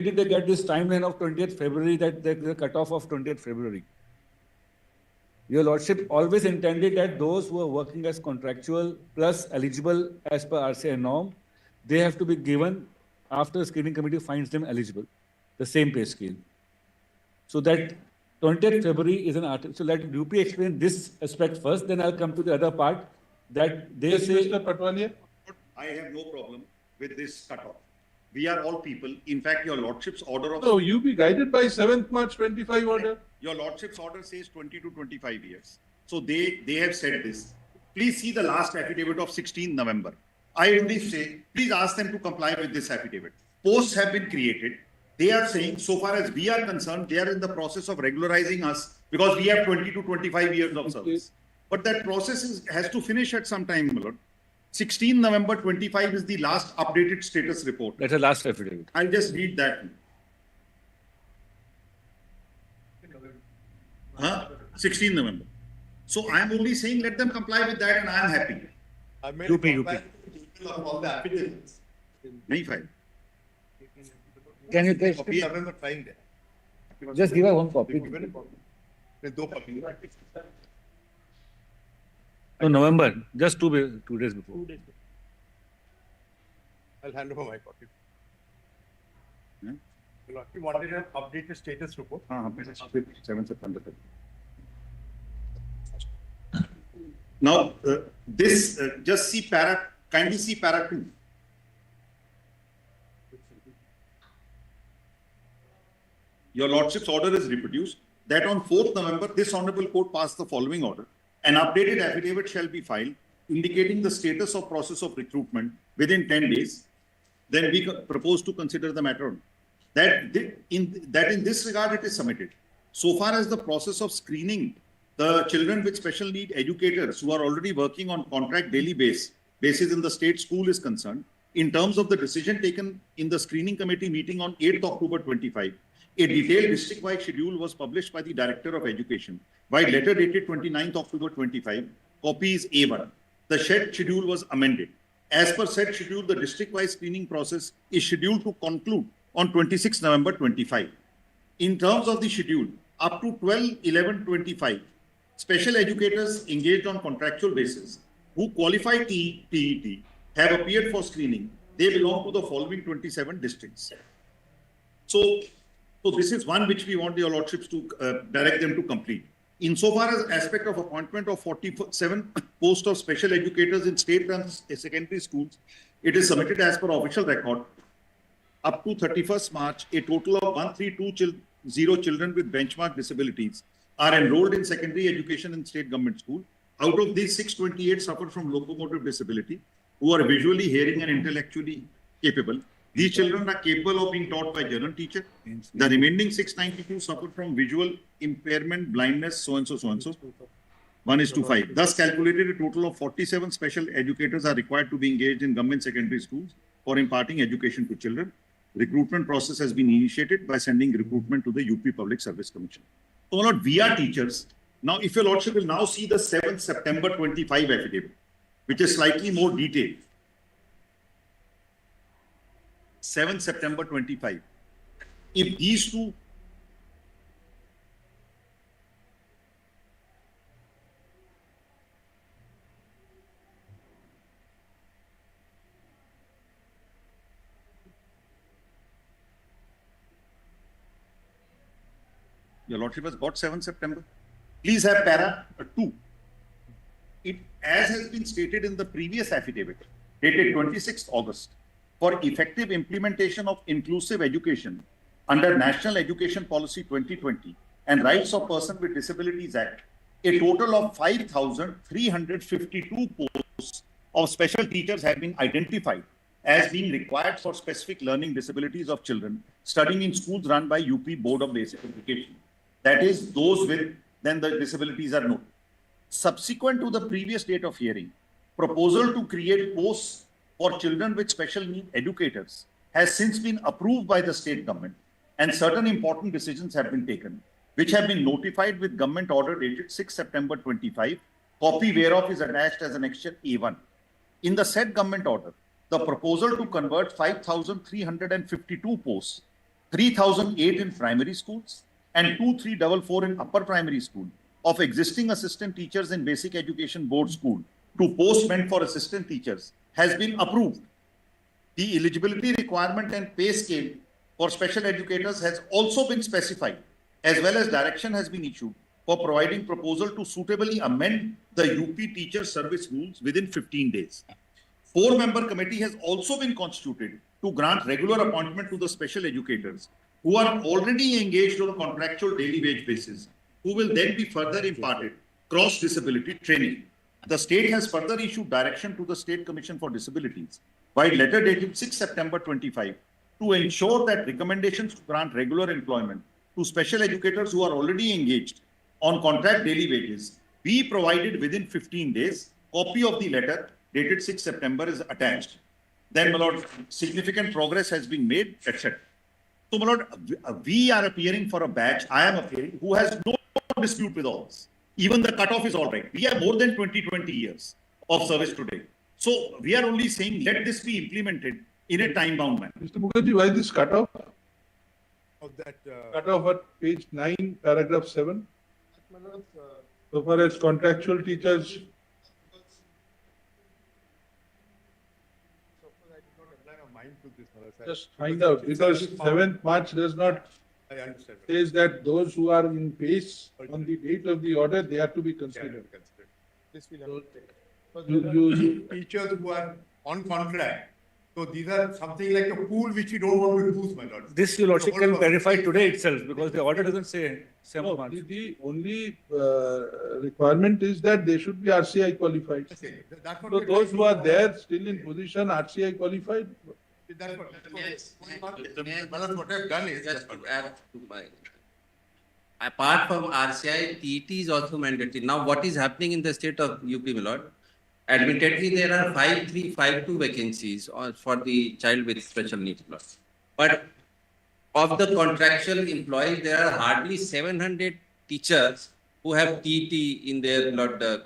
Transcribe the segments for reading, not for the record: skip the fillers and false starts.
did they get this timeline of 20th February, that the cutoff of 20th February? Your Lordship always intended that those who are working as contractual plus eligible as per RCI norm, they have to be given after the screening committee finds them eligible, the same pay scale. So that 20th February is an article. So let UP explain this aspect first, then I'll come to the other part that they say. Mr. Patwalia? I have no problem with this cutoff. We are all people. In fact, your Lordship's order of... No, you be guided by 7th March 25 order. Your Lordship's order says 20 to 25 years. So they have said this. Please see the last affidavit of 16th November. I only say, please ask them to comply with this affidavit. Posts have been created. They are saying, so far as we are concerned, they are in the process of regularizing us because we have 20 to 25 years of service. But that process has to finish at some time, my lord. 16 November 25 is the last updated status report. That's the last affidavit. I'll just read that. 16 November. So I'm only saying let them comply with that and I'm happy. I made UP. all the affidavits. Nahi file. Can you take? November time there. Just give her one copy. दो copy. No, November, just 2 days before. I'll hand over my copy. Hmm? You wanted an updated status report? 7 September. Now, this, just see kindly see para 2. Your Lordship's order is reproduced that on 4th November, this Honorable Court passed the following order. An updated affidavit shall be filed indicating the status of process of recruitment within 10 days. Then we propose to consider the matter. That in this regard, it is submitted. So far as the process of screening the children with special need educators who are already working on contract daily basis in the state school is concerned, in terms of the decision taken in the screening committee meeting on 8th October 25, a detailed district-wide schedule was published by the Director of Education, while letter dated 29th October 25, copy is A1. The said schedule was amended. As per said schedule, the district-wide screening process is scheduled to conclude on 26 November 25. In terms of the schedule, up to 12/11/25, special educators engaged on contractual basis who qualify TET have appeared for screening. They belong to the following 27 districts. So this is one which we want your Lordships to direct them to complete. Insofar as aspect of appointment of 47 posts of special educators in state and secondary schools, it is submitted as per official record. Up to 31st March, a total of 132 children with benchmark disabilities are enrolled in secondary education in state government school. Out of these, 628 suffer from locomotive disability, who are visually, hearing and intellectually capable. These children are capable of being taught by general teacher. The remaining 692 suffer from visual impairment, blindness, so-and-so. 1:5. Thus calculated, a total of 47 special educators are required to be engaged in government secondary schools for imparting education to children. Recruitment process has been initiated by sending recruitment to the UP Public Service Commission. So, Lord, we are teachers. Now, if your Lordship will now see the 7th September 25 affidavit, which is slightly more detailed. 7th September 25. If these two your Lordship has got 7th September. Please have para 2. It, as has been stated in the previous affidavit, dated 26th August, for effective implementation of inclusive education under National Education Policy 2020 and Rights of Persons with Disabilities Act, a total of 5,352 posts of special teachers have been identified as being required for specific learning disabilities of children studying in schools run by UP Board of Basic Education. That is, those with, then the disabilities are noted. Subsequent to the previous date of hearing, proposal to create posts for children with special need educators has since been approved by the state government, and certain important decisions have been taken, which have been notified with government order dated 6 September 25, copy whereof is attached as annexure A1. In the said government order, the proposal to convert 5,352 posts 3,008 in primary schools, and 2,344 in upper primary school of existing assistant teachers in basic education board school to post meant for assistant teachers has been approved. The eligibility requirement and pay scale for special educators has also been specified, as well as direction has been issued for providing proposal to suitably amend the UP teacher service rules within 15 days. 4-member committee has also been constituted to grant regular appointment to the special educators who are already engaged on a contractual daily wage basis, who will then be further imparted cross-disability training. The state has further issued direction to the State Commission for Disabilities by letter dated 6 September 25 to ensure that recommendations to grant regular employment to special educators who are already engaged on contract daily wages be provided within 15 days. Copy of the letter dated 6 September is attached. Then, my lord, significant progress has been made, etc. So, my lord, we are appearing for a batch. I am appearing who has no dispute with all this. Even the cutoff is all right. We have more than 20 years of service today. So, we are only saying let this be implemented in a time-bound manner. Mr. Mukherjee, why this cutoff? Of that, Cutoff at page 9, paragraph 7. So far as contractual teachers, just find out, because 7th March does not I understand. says that those who are in base on the date of the order, they are to be considered. This will You- teachers who are on contract. So these are something like a pool which we don't want to lose, my lord. This your lordship can verify today itself because the order doesn't say 7th No, March. the only requirement is that they should be RCI qualified. Okay, that's what So we're those trying who are to- there still in position RCI qualified, That's what. Yes. My lord, what I've done is. Just to add to my, apart from RCI, TET is also mandatory. Now, what is happening in the state of UP, my lord? Admittedly, there are 5,352 vacancies for the child with special needs, my lord. But of the contractual employees, there are hardly 700 teachers who have TET in their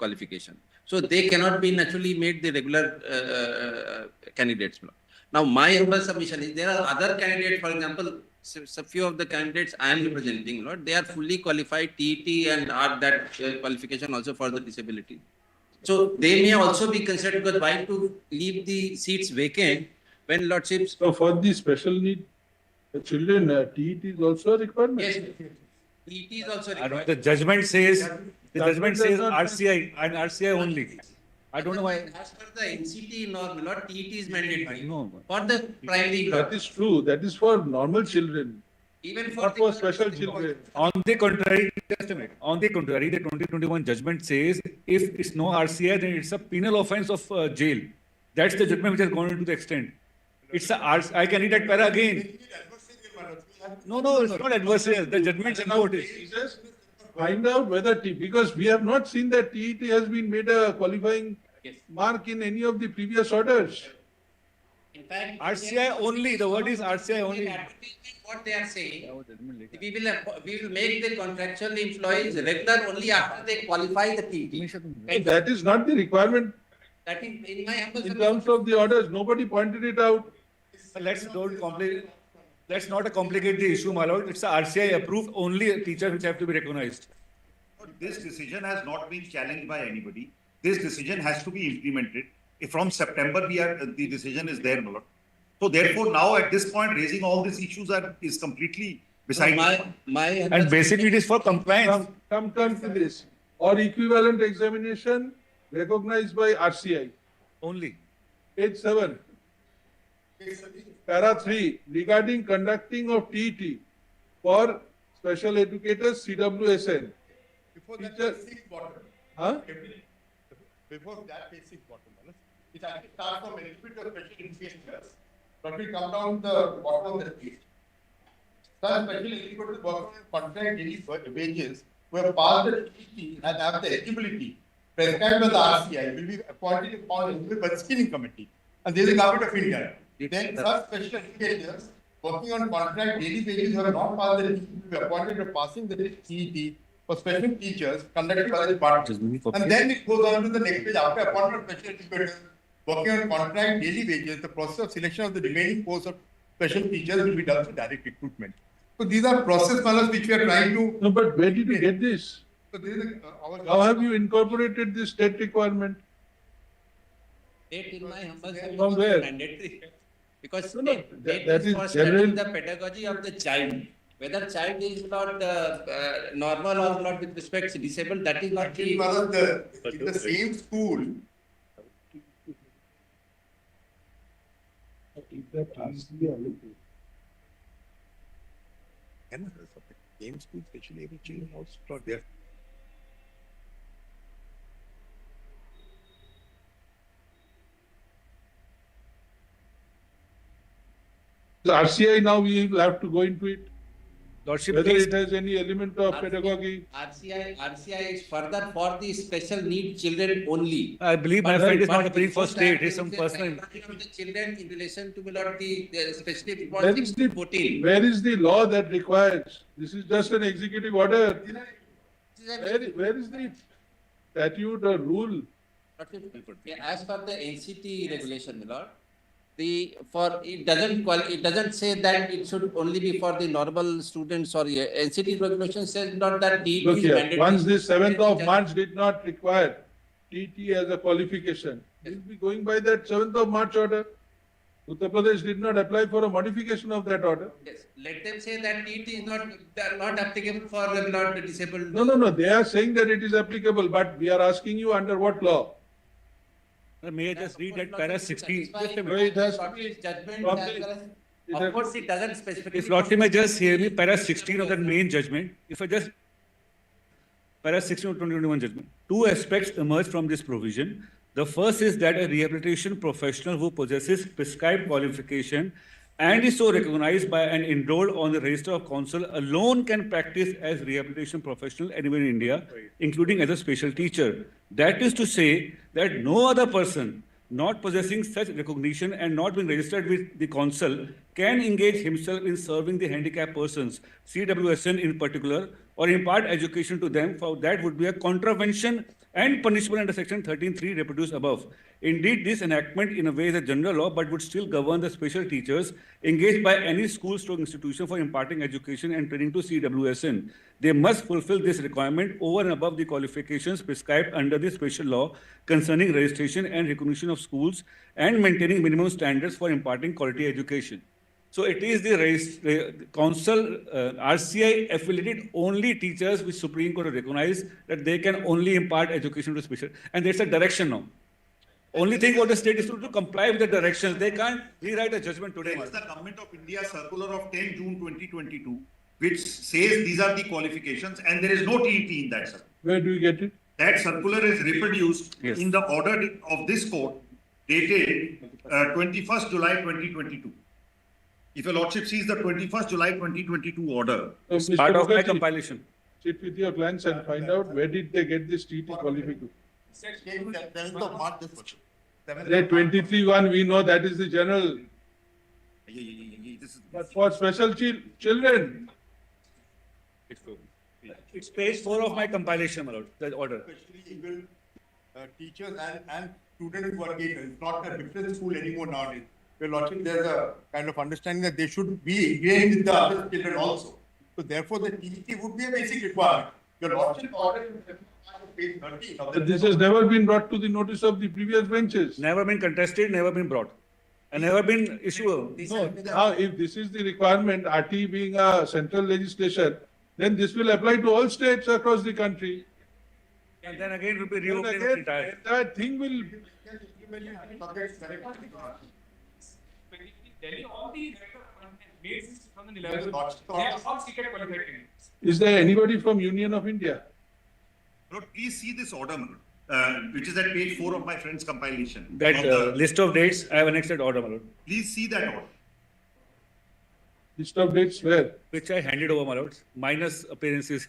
qualification. So they cannot be naturally made the regular candidates, my lord. Now, my humble submission is there are other candidates, for example, so few of the candidates I am representing, Lord, they are fully qualified TET and are that qualification also for the disability. So they may also be considered, because why to leave the seats vacant when Lordships? so for the special need children, TET is also a requirement. Yes, TET is also I don't know, required. the judgment says Judgment does not- RCI and RCI only. I don't know why. As per the NCT norm, Lord, TET is mandatory No. for the primary, That Lord. is true. That is for normal children, Even for not the for special children. On the contrary, just a minute. On the contrary, the 2021 judgment says if it's no RCI, then it's a penal offense of jail. That's the judgment which has gone into the extent. It's a I can read that para again. No, it's not adversarial. The judgment is about it. Just find out whether because we have not seen that TET has been made a qualifying Yes. mark in any of the previous orders. In fact, RCI only. The word is RCI only. What they are saying, we will make the contractual employees regular only after they qualify the TET. And that is not the requirement That is in my humble in submission. terms of the orders. Nobody pointed it out. Let's not complicate the issue, my lord. It's a RCI approved only teachers which have to be recognized. This decision has not been challenged by anybody. This decision has to be implemented. If from September the decision is there, my lord. So therefore, now at this point, raising all these issues is completely beside. My And basically it is for compliance. Come to this. Or equivalent examination recognized by RCI. Only. Page 7. Para 3. Regarding conducting of TET for special educators CWSN. Before that, Teacher- basic bottom. Huh? Before that basic bottom, it actually starts from eligibility of special educators, but we come down the bottom of the page. Such special eligibility work on contract daily wages who have passed the TET and have the eligibility prescribed by the RCI will be appointed upon eligible by the screening committee. And there is a government of India. Then such special educators working on contract daily wages who have not passed the TET will be appointed for passing the TET for special teachers conducted by the department. And then it goes on to the next page. After appointment of special educators working on contract daily wages, the process of selection of the remaining posts of special teachers will be done through direct recruitment. So these are process matters which we are trying to. No, but where did you get this? So this is How have you incorporated this state requirement? State, in my humble From opinion, where? is mandatory. Because No, no, state that is is for general- studying the pedagogy of the child. Whether child is not normal or not with respect to disabled, that is not the. in the same school. And same school, especially able children also taught there. The RCI now we will have to go into it, Lordship, whether please, it has any element of pedagogy. RCI is further for the special need children only. I believe my But- friend is but not appealing for before state, that, it's some there is a personal. pedagogy of the children in relation to the especially for Where is the 14. where is the law that requires? This is just an executive order. Where is the statute or rule? As per the NCT regulation, my lord, it doesn't say that it should only be for the normal students or NCT regulation says not that TET Look is here, mandatory. once this 7th of March did not require TT as a qualification, we'll be going by that 7th of March order. Uttar Pradesh did not apply for a modification of that order. Yes, let them say that TET is not applicable for the not disabled. No, they are saying that it is applicable, but we are asking you under what law? May I just read that para 60? Just a minute. Well, it has to be Judgment from as the- well as, it of has- course, it doesn't specifically. If Lordship may just hear me, para 16 of that main judgment, if I just, para 16 of 2021 judgment, two aspects emerge from this provision. The first is that a rehabilitation professional who possesses prescribed qualification and is so recognized by and enrolled on the register of council alone can practice as rehabilitation professional anywhere in India, including as a special teacher. That is to say that no other person not possessing such recognition and not being registered with the council can engage himself in serving the handicapped persons, CWSN in particular, or impart education to them, for that would be a contravention and punishable under section 13(3) reproduced above. Indeed, this enactment in a way is a general law, but would still govern the special teachers engaged by any school or institution for imparting education and training to CWSN. They must fulfill this requirement over and above the qualifications prescribed under the special law concerning registration and recognition of schools and maintaining minimum standards for imparting quality education. So it is the council, RCI affiliated only teachers which Supreme Court has recognized that they can only impart education to special, and there's a direction now. Only thing what the state is to do to comply with the directions. They can't rewrite a judgment today. It's the Government of India circular of 10 June 2022, which says these are the qualifications, and there is no TET in that circular. Where do you get it? That circular is reproduced Yes. in the order of this court dated 21st July 2022. If your lordship sees the 21st July 2022 order, So, Mr. Part of my Mukherjee, compilation. sit with your clients and find out where did they get this TT qualification. The 23 one, we know that is the general, this is but for special children, It's page 4 of my compilation, my lord, the order. Especially able teachers and students who are able. It's not a different school anymore nowadays. Your lordship, there's a kind of understanding that they should be engaged with the other children also. So therefore, the TET would be a basic requirement. Your lordship order is page 13. of the- this has never been brought to the notice of the previous benches. Never been contested, never been brought, and never been issued. No, now if this is the requirement, RT being a central legislation, then this will apply to all states across the country. And then again, it will be And reopened again, entire. entire thing will, Subjects correctly. Delhi, all the made since 2011, Yes, they are all secret qualified candidates. is there anybody from Union of India? Lord, please see this order, which is at page 4 of my friend's compilation. That Of the- list of dates, I have annexed that order, my lord, Please see that order. List of dates where? which I handed over, my lords, minus appearances.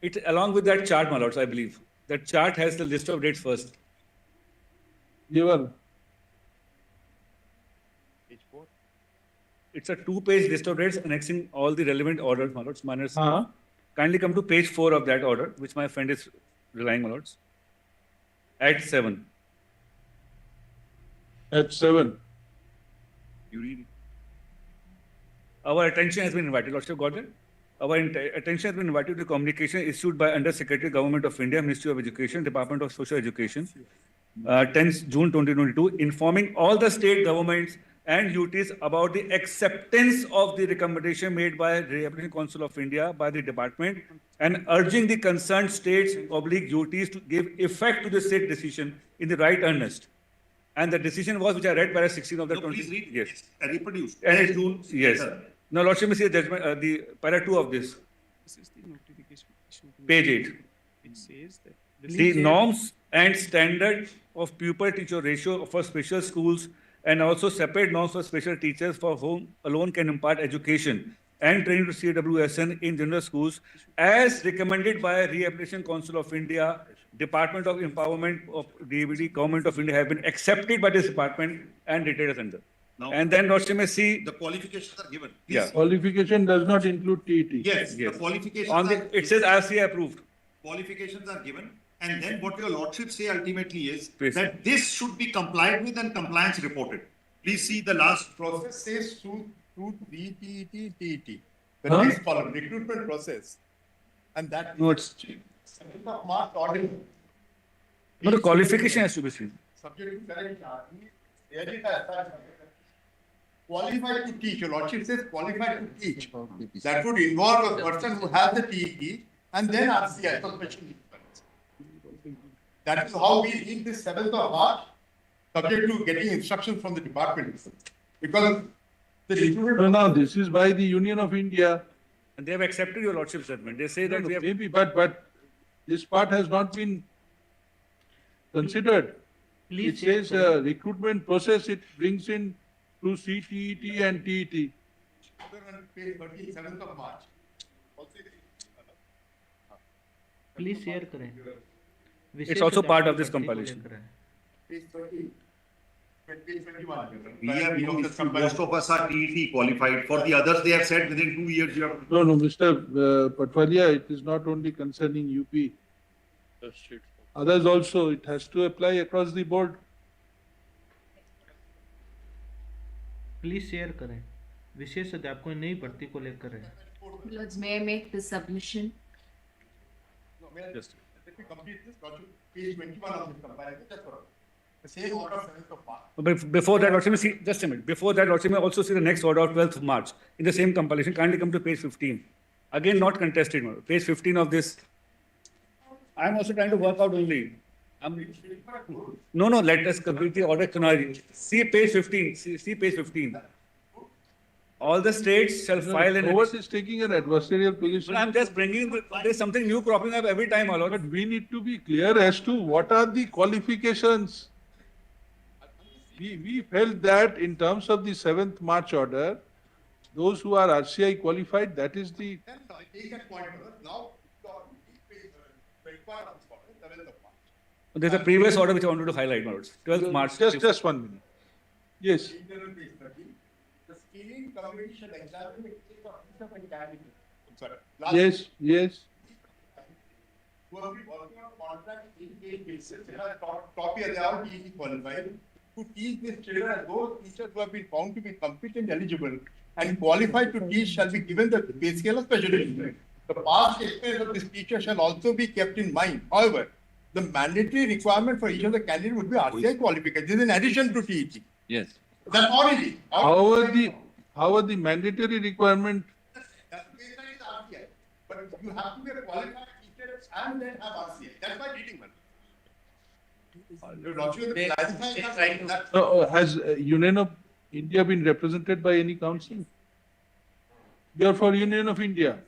It along with that chart, my lords, I believe. That chart has the list of dates first. Given. Page 4. It's a 2-page list of dates annexing all the relevant orders, my lords, minus. Uh-huh. Kindly come to page 4 of that order, which my friend is relying, my lords. At 7. At 7. You read it. our attention has been invited. Lordship, got it? Our attention has been invited to the communication issued by Under Secretary Government of India, Ministry of Education, Department of Social Education, 10th June 2022, informing all the state governments and UTs about the acceptance of the recommendation made by Rehabilitation Council of India by the department and urging the concerned states oblique UTs to give effect to the state decision in the right earnest. And the decision was, which I read, para 16 of the No, 20. please read. Yes. It's reproduced. And it, June. yes. Sir. Now, Lordship, see the judgment, the para 2 of this, This is the notification issued. page 8. It says that. The norms and standard of pupil-teacher ratio for special schools and also separate norms for special teachers for whom alone can impart education and training to CWSN in general schools as recommended by Rehabilitation Council of India, Department of Empowerment of DVD, Government of India have been accepted by this department and dated as under. Now, And then Lordship may see the qualifications are given. Please. Yeah. Qualification does not include TET. Yes, Yes. the qualifications on the, are, it says RCA approved. qualifications are given. And then what your lordship say ultimately is Please. that this should be complied with and compliance reported. Please see the last Process says through DTET, TET. The Huh? next column, recruitment process. And that. No, it's, 7th of March order. no, the qualification has to be seen. Subject to correct charge. Really has such- Qualified to teach, your lordship says qualified to teach. That would involve a person who has the TET and then RCI for special needs. That is how we read this 7th of March, subject to getting instructions from the department. Because the recruitment. No, this is by the Union of India. And they have accepted your lordship's judgment. They say that we have. Maybe, but this part has not been considered. It says recruitment process, it brings in to CTET and TET. Page 30, 7th of March. Please share करें It's also part of this compilation. Page 30. Page 21. we have most of us are TET qualified. For the others, they have said within 2 years you have. No, Mr. Patwalia, it is not only concerning UP. Others also, it has to apply across the board. Please share करें विशेष अध्यापकों की नई भर्ती को लेकर है Lords, may I make the submission? No, may I just let me complete this, got you, page 21 of this comparison, just for the same order of 7th of March. But before that, Lordship, see, just a minute. Before that, Lordship may also see the next order of 12th of March in the same compilation. Kindly come to page 15. Again, not contested. Page 15 of this. I'm also trying to work out only. No, let us complete the order. See page 15. See page 15. All the states shall file an. Ours is taking an adversarial position. I'm just bringing. There's something new cropping up every time, my lord. But we need to be clear as to what are the qualifications. We felt that in terms of the 7th March order, those who are RCI qualified, that is the. Then I take that point, now, page 21 of this order, 7th of March. There's a previous order which I wanted to highlight, my lords. 12th March. Just 1 minute. Yes. Internal page 30. The screening committee shall examine the case of each of the candidate. I'm sorry. Last Yes. who have been working on contract in case basis, they are top here, they are TET qualified, to teach these children, and those teachers who have been found to be competent, eligible, and qualified to teach shall be given the pay scale of special education. The past experience of this teacher shall also be kept in mind. However, the mandatory requirement for each of the candidates would be RCI qualification. This is in addition to TET. Yes. That's already. How are the mandatory requirement? That baseline is RCI. But you have to be a qualified teacher and then have RCI. That's my reading, man. You're not sure the clarifying that. Has Union of India been represented by any council? You are for Union of India.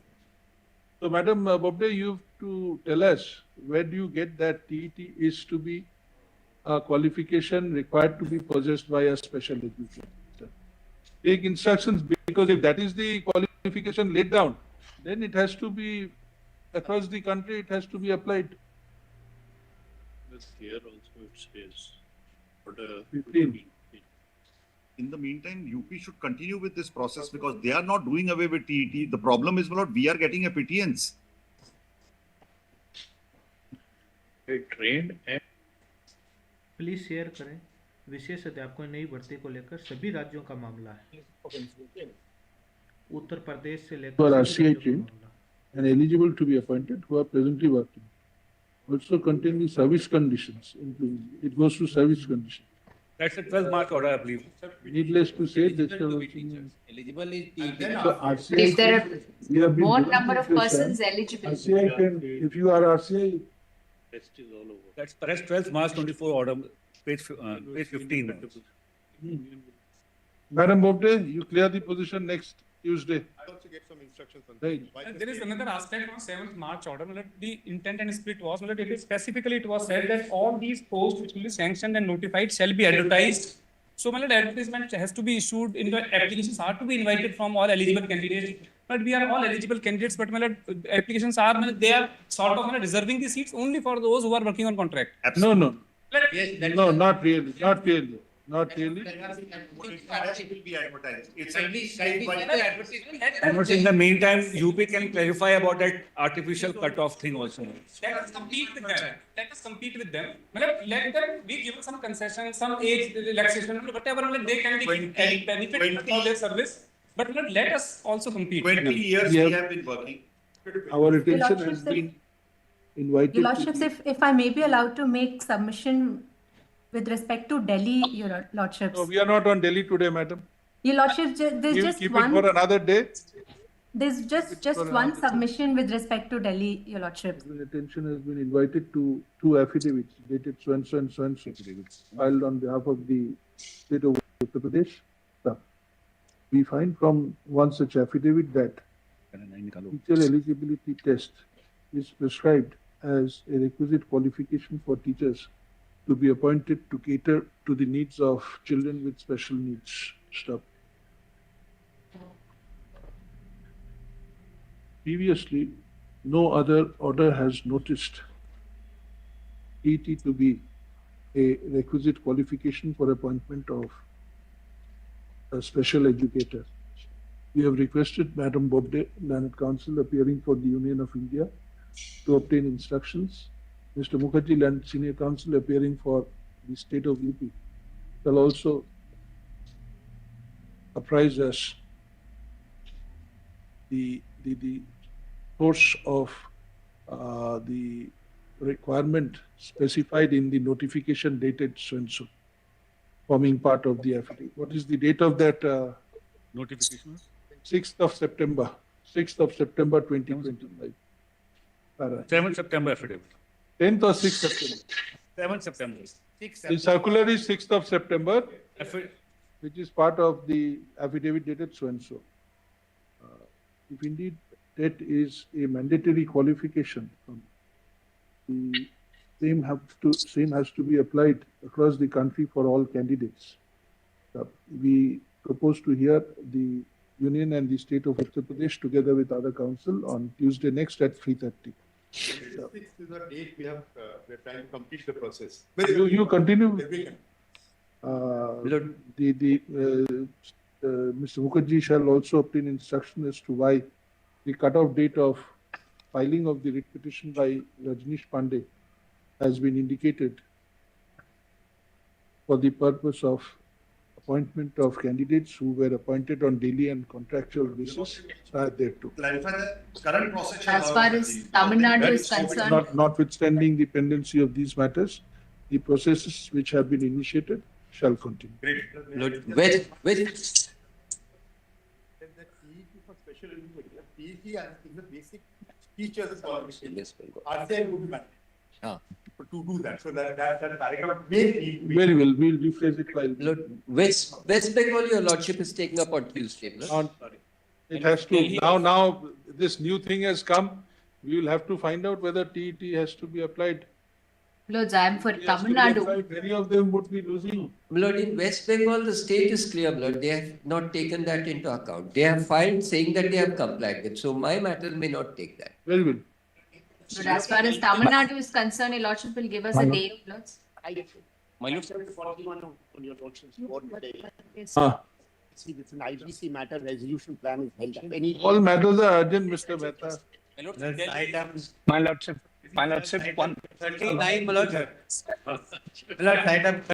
So, Madam Bobde, you have to tell us where do you get that TET is to be a qualification required to be possessed by a special education teacher. Take instructions, because if that is the qualification laid down, then it has to be across the country, it has to be applied. Here also it says, but 15. In the meantime, UP should continue with this process because they are not doing away with TET. The problem is, well, we are getting a pittance. they trained and please share करें विशेष अध्यापकों की नई भर्ती को लेकर सभी राज्यों का मामला है उत्तर प्रदेश से who लेकर are सभी RCI राज्यों का trained मामला। and eligible to be appointed who are presently working. Also contain the service conditions, including, it goes to service conditions. That's a 12 March order, I believe. Needless to say, this Eligible to be is teachers. Eligible is And TET. then so after- RCI, If there are we have been more doing number this of this persons time. eligible, RCI can, if you are RCI, Test is all over. That's 12 March 24 order, page 15. Madam Bobde, you clear the position next Tuesday. I also get some instructions on Right. why And there is the- another aspect on 7th March order. The intent and spirit was that it is specifically it was said that all these posts which will be sanctioned and notified shall be advertised. So advertisement has to be issued in the applications are to be invited from all eligible candidates. But we are all eligible candidates, but applications are they are sort of reserving the seats only for those who are working on contract. No, no, Yes, that no, not really, not really, not really. It will be advertised. It's a Kindly state by the advertisement. let And them in the check. meantime, UP can clarify about that artificial cutoff thing also. Let us compete with them. Let us compete with them. Let them be given some concession, some age relaxation, whatever they can be benefit from their service. But let us also compete. 20 years Yeah. we have been working. Our attention has Lordships, been invited. Your to Lordships, the- if I may be allowed to make submission with respect to Delhi, Your Lordships. No, we are not on Delhi today, madam. Your Lordships, there's We will just keep it for one, another day. there's just one submission with respect to Delhi, Your Lordships. Our attention has been invited to two affidavits dated so and so and so and so, filed on behalf of the state of Uttar Pradesh. We find from one such affidavit that teacher eligibility test is prescribed as a requisite qualification for teachers to be appointed to cater to the needs of children with special needs. Stop. Previously, no other order has noticed TET to be a requisite qualification for appointment of a special educator. We have requested Madam Bobde, Learned Counsel appearing for the Union of India, to obtain instructions. Mr. Mukherjee, Learned Senior Counsel appearing for the state of UP, shall also apprise us the course of the requirement specified in the notification dated so and so, forming part of the affidavit. What is the date of that? Notification? 6th of September, 6th of September 2025. 7th September affidavit. 10th or 6th September? 7th September. The circular is 6th of September, Affi- which is part of the affidavit dated so and so. If indeed that is a mandatory qualification, the same has to be applied across the country for all candidates. We propose to hear the Union and the state of Uttar Pradesh together with other council on Tuesday next at 3:30. 6th is the date we have, we're trying to complete the process. You continue. We can. Mr. Mukherjee shall also obtain instruction as to why the cutoff date of filing of the writ petition by Rajnish Pandey has been indicated for the purpose of appointment of candidates who were appointed on daily and contractual basis prior thereto. Clarify the current process. shall as far allow as the- Tamil Nadu is That concerned, Notwithstanding the pendency of these matters, the processes which have been initiated shall continue. Lord, which Then the TET for special education, TET is the basic teachers qualification. Yes, Bengal. RCI would be mandatory. Ah. To do that, so that paragraph may need to be. Very well, we'll rephrase it while. Lord, West Bengal, your lordship is taking up on Tuesday. Lord. On, it has to, now this new thing has come, we will have to find out whether TET has to be applied. Lords, I am for It has to Tamil be Nadu. applied. Many of them would be losing. Lord, in West Bengal, the state is clear, Lord. They have not taken that into account. They have filed saying that they have complied with. So my matter may not take that. Very well. But as far as Tamil Nadu is concerned, your Lordship will give us a date, Lords. My lord, 41 on your lordship's board today. Ah, See, it's an IBC matter, resolution plan is held up. Any all matters are urgent, Mr. Mehta. My lordship, 139, my lord. My lord, item